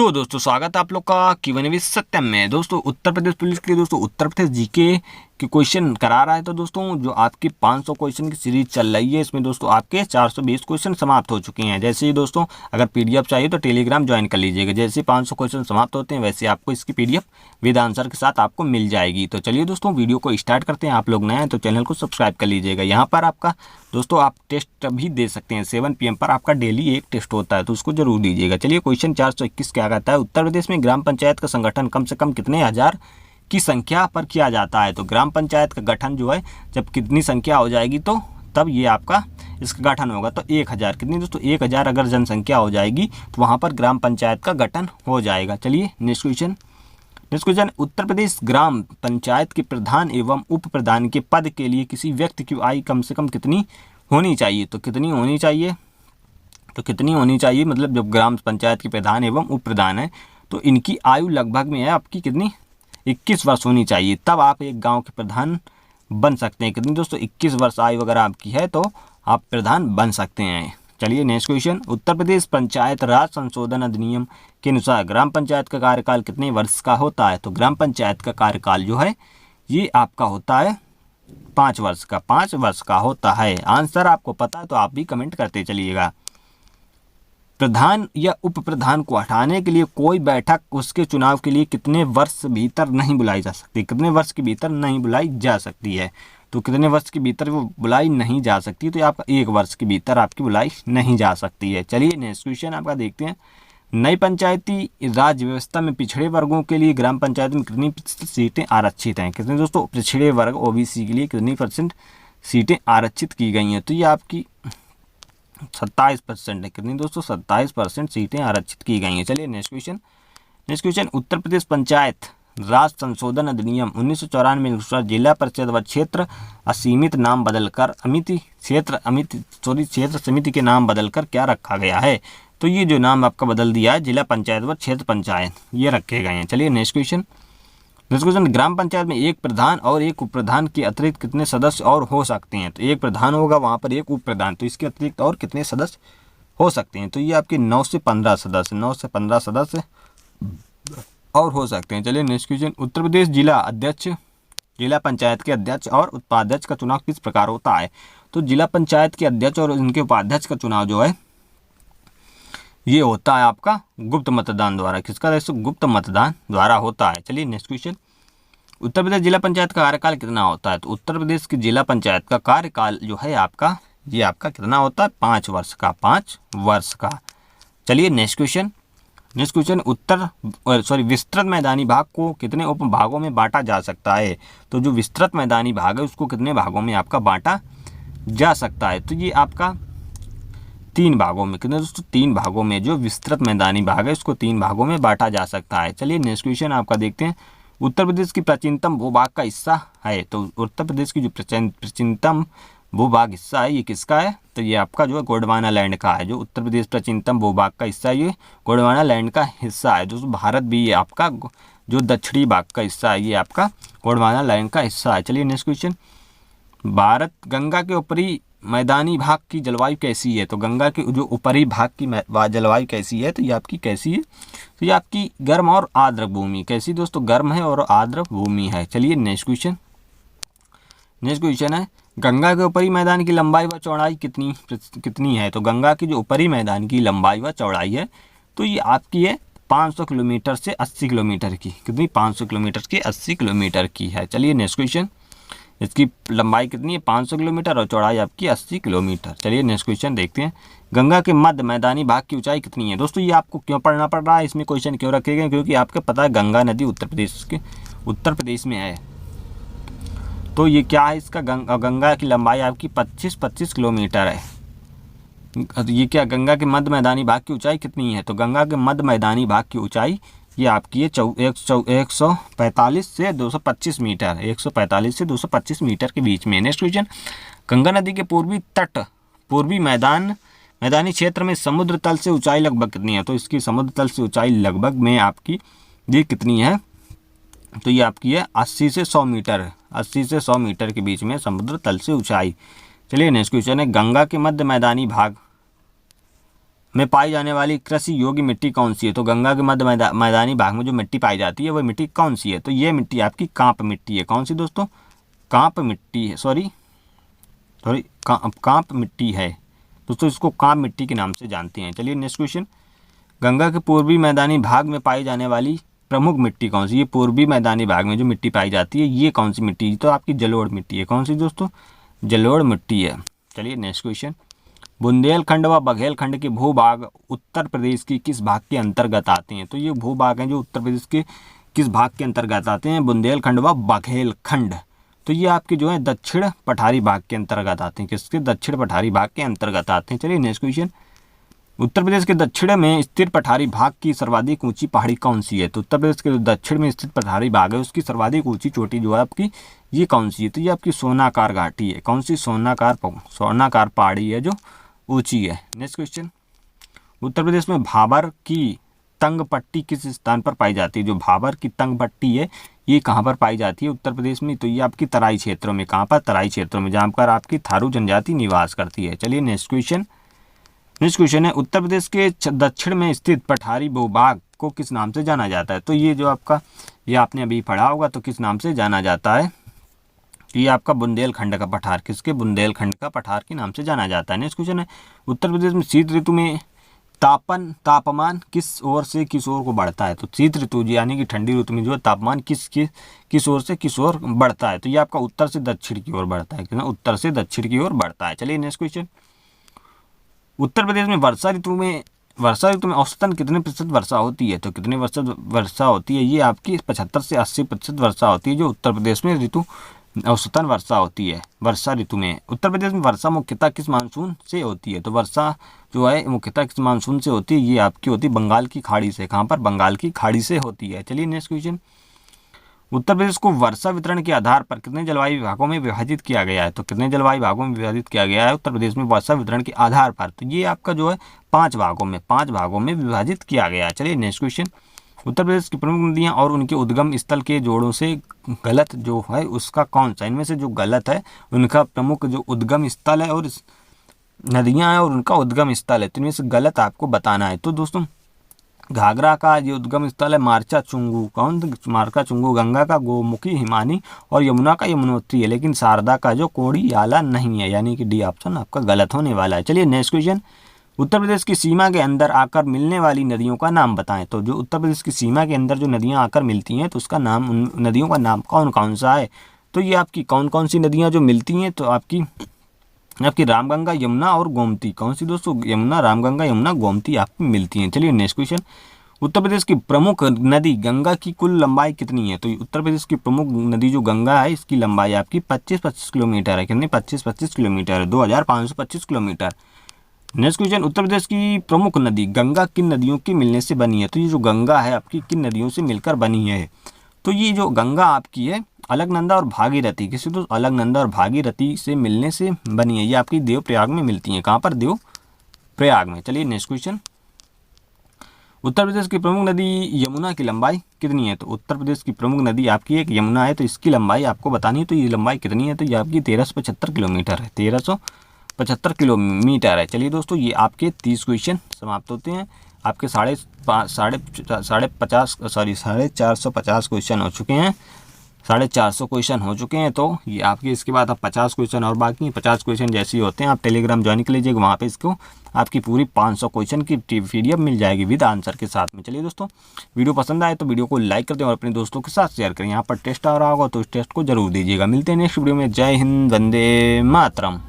तो दोस्तों स्वागत है आप लोग का Q&A सत्यम में। दोस्तों उत्तर प्रदेश पुलिस के लिए दोस्तों उत्तर प्रदेश जीके के क्वेश्चन करा रहा है। तो दोस्तों जो आपकी 500 क्वेश्चन की सीरीज चल रही है, इसमें दोस्तों आपके 420 क्वेश्चन समाप्त हो चुके हैं। जैसे ही दोस्तों अगर पीडीएफ चाहिए तो टेलीग्राम ज्वाइन कर लीजिएगा। जैसे 500 क्वेश्चन समाप्त होते हैं वैसे आपको इसकी पीडीएफ विद आंसर के साथ आपको मिल जाएगी। तो चलिए दोस्तों वीडियो को स्टार्ट करते हैं। आप लोग नए हैं तो चैनल को सब्सक्राइब कर लीजिएगा। यहाँ पर आपका दोस्तों आप टेस्ट भी दे सकते हैं। 7 PM पर आपका डेली एक टेस्ट होता है, तो उसको जरूर दीजिएगा। चलिए क्वेश्चन 421 क्या कहता है, उत्तर प्रदेश में ग्राम पंचायत का संगठन कम से कम कितने हजार की संख्या पर किया जाता है। तो ग्राम पंचायत का गठन जो है जब कितनी संख्या हो जाएगी तो तब ये आपका इसका गठन होगा। तो 1000 कितनी दोस्तों 1000 अगर जनसंख्या हो जाएगी तो वहाँ पर ग्राम पंचायत का गठन हो जाएगा। चलिए नेक्स्ट क्वेश्चन उत्तर प्रदेश ग्राम पंचायत के प्रधान एवं उप प्रधान के पद के लिए किसी व्यक्ति की आयु कम से कम कितनी होनी चाहिए। तो कितनी होनी चाहिए मतलब जब ग्राम पंचायत के प्रधान एवं उप प्रधान है तो इनकी आयु लगभग में है आपकी कितनी 21 वर्ष होनी चाहिए, तब आप एक गांव के प्रधान बन सकते हैं। कितनी दोस्तों 21 वर्ष आयु अगर आपकी है तो आप प्रधान बन सकते हैं। चलिए नेक्स्ट क्वेश्चन उत्तर प्रदेश पंचायत राज संशोधन अधिनियम के अनुसार ग्राम पंचायत का कार्यकाल कितने वर्ष का होता है। तो ग्राम पंचायत का कार्यकाल जो है ये आपका होता है 5 वर्ष का होता है। आंसर आपको पता है तो आप भी कमेंट करते चलिएगा। प्रधान या उप प्रधान को हटाने के लिए कोई बैठक उसके चुनाव के लिए कितने वर्ष भीतर नहीं बुलाई जा सकती। कितने वर्ष के भीतर नहीं बुलाई जा सकती है। तो कितने वर्ष के भीतर वो बुलाई नहीं जा सकती, तो आपका 1 वर्ष के भीतर आपकी बुलाई नहीं जा सकती है। चलिए नेक्स्ट क्वेश्चन आपका देखते हैं। नई पंचायती राज व्यवस्था में पिछड़े वर्गों के लिए ग्राम पंचायत में कितनी प्रतिशत सीटें आरक्षित हैं। कितने दोस्तों पिछड़े वर्ग ओबीसी के लिए कितनी % सीटें आरक्षित की गई हैं। तो ये आपकी 27% है। कितनी दोस्तों 27% सीटें आरक्षित की गई हैं। चलिए नेक्स्ट क्वेश्चन उत्तर प्रदेश पंचायत राज संशोधन अधिनियम 1994 के अनुसार जिला परिषद व क्षेत्र असीमित नाम बदलकर क्षेत्र समिति के नाम बदलकर क्या रखा गया है। तो ये जो नाम आपका बदल दिया है जिला पंचायत व क्षेत्र पंचायत ये रखे गए हैं। चलिए नेक्स्ट क्वेश्चन ग्राम पंचायत में एक प्रधान और एक उप प्रधान के अतिरिक्त कितने सदस्य और हो सकते हैं। तो एक प्रधान होगा वहाँ पर एक उप प्रधान, तो इसके अतिरिक्त और कितने सदस्य हो सकते हैं। तो ये आपके 9 से 15 सदस्य और हो सकते हैं। चलिए नेक्स्ट क्वेश्चन उत्तर प्रदेश जिला पंचायत के अध्यक्ष और उपाध्यक्ष का चुनाव किस प्रकार होता है। तो जिला पंचायत के अध्यक्ष और उनके उपाध्यक्ष का चुनाव जो है ये होता है आपका गुप्त मतदान द्वारा। किसका दोस्तों गुप्त मतदान द्वारा होता है। चलिए नेक्स्ट क्वेश्चन उत्तर प्रदेश जिला पंचायत का कार्यकाल कितना होता है। तो उत्तर प्रदेश की जिला पंचायत का कार्यकाल जो है आपका ये आपका कितना होता है 5 वर्ष का। चलिए नेक्स्ट क्वेश्चन विस्तृत मैदानी भाग को कितने उप भागों में बांटा जा सकता है। तो जो विस्तृत मैदानी भाग है उसको कितने भागों में आपका बांटा जा सकता है। तो ये आपका 3 भागों में। कितने दोस्तों 3 भागों में जो विस्तृत मैदानी भाग है उसको 3 भागों में बांटा जा सकता है। चलिए नेक्स्ट क्वेश्चन आपका देखते हैं। उत्तर प्रदेश की प्राचीनतम भूभाग का हिस्सा है। तो उत्तर प्रदेश की जो प्राचीनतम भूभाग हिस्सा है ये किसका है। तो ये आपका जो है गोंडवाना लैंड का है। जो उत्तर प्रदेश प्राचीनतम भूभाग का हिस्सा है ये गोंडवाना लैंड का हिस्सा है। दोस्तों भारत भी ये आपका जो दक्षिणी भाग का हिस्सा है ये आपका गोंडवाना लैंड का हिस्सा है। चलिए नेक्स्ट क्वेश्चन भारत गंगा के ऊपरी मैदानी भाग की जलवायु कैसी है। तो गंगा के जो ऊपरी भाग की जलवायु कैसी है। तो ये आपकी कैसी है। तो ये आपकी गर्म और आर्द्र भूमि। कैसी दोस्तों गर्म है और आर्द्र भूमि है। चलिए नेक्स्ट क्वेश्चन है गंगा के ऊपरी मैदान की लंबाई व चौड़ाई कितनी है। तो गंगा की जो ऊपरी मैदान की लंबाई व चौड़ाई है तो ये आपकी है 500 किलोमीटर से 80 किलोमीटर की। कितनी 500 किलोमीटर की 80 किलोमीटर की है। चलिए नेक्स्ट क्वेश्चन इसकी लंबाई कितनी है 500 किलोमीटर और चौड़ाई आपकी 80 किलोमीटर। चलिए नेक्स्ट क्वेश्चन देखते हैं। गंगा के मध्य मैदानी भाग की ऊंचाई कितनी है। दोस्तों ये आपको क्यों पढ़ना पड़ रहा है, इसमें क्वेश्चन क्यों रखे गए, क्योंकि आपको पता है गंगा नदी उत्तर प्रदेश में है। तो ये क्या है इसका गंगा की लंबाई आपकी 25 किलोमीटर है। ये क्या गंगा के मध्य मैदानी भाग की ऊंचाई कितनी है। तो गंगा के मध्य मैदानी भाग की ऊंचाई ये आपकी है 145 से 225 मीटर। 145 से 225 मीटर के बीच में। नेक्स्ट क्वेश्चन गंगा नदी के पूर्वी मैदानी क्षेत्र में समुद्र तल से ऊंचाई लगभग कितनी है। तो इसकी समुद्र तल से ऊंचाई लगभग में आपकी ये कितनी है। तो ये आपकी है 80 से 100 मीटर। 80 से 100 मीटर के बीच में समुद्र तल से ऊंचाई। चलिए नेक्स्ट क्वेश्चन है गंगा के मध्य मैदानी भाग में पाई जाने वाली कृषि योग्य मिट्टी कौन सी है? तो गंगा के मध्य मैदानी भाग में जो मिट्टी पाई जाती है वह मिट्टी कौन सी है? तो ये मिट्टी आपकी कांप मिट्टी है। कौन सी दोस्तों? कांप मिट्टी है। सॉरी कांप मिट्टी है दोस्तों, इसको कांप मिट्टी के नाम से जानते हैं। चलिए नेक्स्ट क्वेश्चन, गंगा के पूर्वी मैदानी भाग में पाई जाने वाली प्रमुख मिट्टी कौन सी? ये पूर्वी मैदानी भाग में जो मिट्टी पाई जाती है ये कौन सी मिट्टी? तो आपकी जलोढ़ मिट्टी है। कौन सी दोस्तों? जलोढ़ मिट्टी है। चलिए नेक्स्ट क्वेश्चन, बुंदेलखंड व बघेलखंड के भूभाग उत्तर प्रदेश की किस भाग के अंतर्गत आते हैं? तो ये भूभाग हैं जो उत्तर प्रदेश के किस भाग के अंतर्गत आते हैं? बुंदेलखंड व बघेलखंड। तो ये आपके जो है दक्षिण पठारी भाग के अंतर्गत आते हैं। किसके? दक्षिण पठारी भाग के अंतर्गत आते हैं। चलिए नेक्स्ट क्वेश्चन, उत्तर प्रदेश के दक्षिण में स्थित पठारी भाग की सर्वाधिक ऊंची पहाड़ी कौन सी है? तो उत्तर प्रदेश के दक्षिण में स्थित पठारी भाग है उसकी सर्वाधिक ऊंची चोटी जो है आपकी ये कौन सी है? तो ये आपकी सोनाकार घाटी है। कौन सी? सोनाकार पहाड़ी है जो ऊंची है। नेक्स्ट क्वेश्चन, उत्तर प्रदेश में भाबर की तंग पट्टी किस स्थान पर पाई जाती है? जो भाबर की तंग पट्टी है ये कहाँ पर पाई जाती है उत्तर प्रदेश में? तो ये आपकी तराई क्षेत्रों में। कहाँ पर? तराई क्षेत्रों में, जहाँ पर आपकी थारू जनजाति निवास करती है। चलिए नेक्स्ट क्वेश्चन है, उत्तर प्रदेश के दक्षिण में स्थित पठारी भूभाग को किस नाम से जाना जाता है? तो ये जो आपका ये आपने अभी पढ़ा होगा, तो किस नाम से जाना जाता है? ये आपका बुंदेलखंड का पठार। किसके? बुंदेलखंड का पठार के नाम से जाना जाता है। नेक्स्ट क्वेश्चन है, उत्तर प्रदेश में शीत ऋतु में तापमान किस ओर से किस ओर को बढ़ता है? तो शीत ऋतु यानी कि ठंडी ऋतु में जो है तापमान किस ओर से किस ओर बढ़ता है? तो ये आपका उत्तर से दक्षिण की ओर बढ़ता है। कितना? उत्तर से दक्षिण की ओर बढ़ता है। चलिए नेक्स्ट क्वेश्चन, उत्तर प्रदेश में वर्षा ऋतु में औसतन कितने प्रतिशत वर्षा होती है? तो कितने प्रतिशत वर्षा होती है? ये आपकी 75 से 80% वर्षा होती है जो उत्तर प्रदेश में औसतन वर्षा होती है वर्षा ऋतु में। उत्तर प्रदेश में वर्षा मुख्यतः किस मानसून से होती है? तो वर्षा जो है मुख्यतः किस मानसून से होती है? ये आपकी होती है बंगाल की खाड़ी से। कहाँ पर? बंगाल की खाड़ी से होती है। चलिए नेक्स्ट क्वेश्चन, उत्तर प्रदेश को वर्षा वितरण के आधार पर कितने जलवायु विभागों में विभाजित किया गया है? तो कितने जलवायु विभागों में विभाजित किया गया है उत्तर प्रदेश में वर्षा वितरण के आधार पर? तो ये आपका जो है 5 भागों में विभाजित किया गया है। चलिए नेक्स्ट क्वेश्चन, उत्तर प्रदेश की प्रमुख नदियां और उनके उद्गम स्थल के जोड़ों से गलत जो है उसका कौन सा? इनमें से जो गलत है उनका प्रमुख जो उद्गम स्थल है और नदियां हैं और उनका उद्गम स्थल है, तो इनमें से गलत आपको बताना है। तो दोस्तों घाघरा का जो उद्गम स्थल है मार्चा चुंगू। कौन? मार्का चुंगू। गंगा का गोमुखी हिमानी और यमुना का यमुनोत्री है, लेकिन शारदा का जो कोड़ियाला नहीं है, यानी कि डी ऑप्शन आपका गलत होने वाला है। चलिए नेक्स्ट क्वेश्चन, उत्तर प्रदेश की सीमा के अंदर आकर मिलने वाली नदियों का नाम बताएं। तो जो उत्तर प्रदेश की सीमा के अंदर जो नदियां आकर मिलती हैं तो उसका नाम, उन नदियों का नाम कौन कौन सा है? तो ये आपकी कौन कौन सी नदियां जो मिलती हैं? तो आपकी रामगंगा, यमुना और गोमती। कौन सी दोस्तों? यमुना, रामगंगा, यमुना, गोमती आपकी मिलती हैं। चलिए नेक्स्ट क्वेश्चन, उत्तर प्रदेश की प्रमुख नदी गंगा की कुल लंबाई कितनी है? तो उत्तर प्रदेश की प्रमुख नदी जो गंगा है इसकी लंबाई आपकी 25 किलोमीटर है। कितनी? 25 किलोमीटर है, 2525 kilometre. Next question, Uttar Pradesh की प्रमुख नदी गंगा किन नदियों के मिलने से बनी है? तो ये जो गंगा है आपकी किन नदियों से मिलकर बनी है? तो ये जो गंगा आपकी है अलकनंदा और भागीरथी, किसी तो अलकनंदा और भागीरथी से मिलने से बनी है। ये आपकी देवप्रयाग में मिलती है। कहाँ पर? देवप्रयाग में। चलिए नेक्स्ट क्वेश्चन, उत्तर प्रदेश की प्रमुख नदी यमुना की लंबाई कितनी है? तो उत्तर प्रदेश की प्रमुख नदी आपकी एक यमुना है, तो इसकी लंबाई आपको बतानी है। तो ये लंबाई कितनी है? तो ये आपकी 1375 किलोमीटर है। 1375 किलोमीटर है। चलिए दोस्तों ये आपके 30 क्वेश्चन समाप्त होते हैं। आपके 450 क्वेश्चन हो चुके हैं। 450 क्वेश्चन हो चुके हैं। तो ये आपके इसके बाद अब 50 क्वेश्चन और बाकी हैं। 50 क्वेश्चन जैसे ही होते हैं आप टेलीग्राम ज्वाइन कर लीजिएगा, वहाँ पे इसको आपकी पूरी 500 क्वेश्चन की PDF मिल जाएगी विद आंसर के साथ में। चलिए दोस्तों वीडियो पसंद आए तो वीडियो को लाइक कर दें और अपने दोस्तों के साथ शेयर करें। यहाँ पर टेस्ट आ रहा होगा तो इस टेस्ट को जरूर दीजिएगा। मिलते हैं नेक्स्ट वीडियो में। जय हिंद, वंदे मातरम।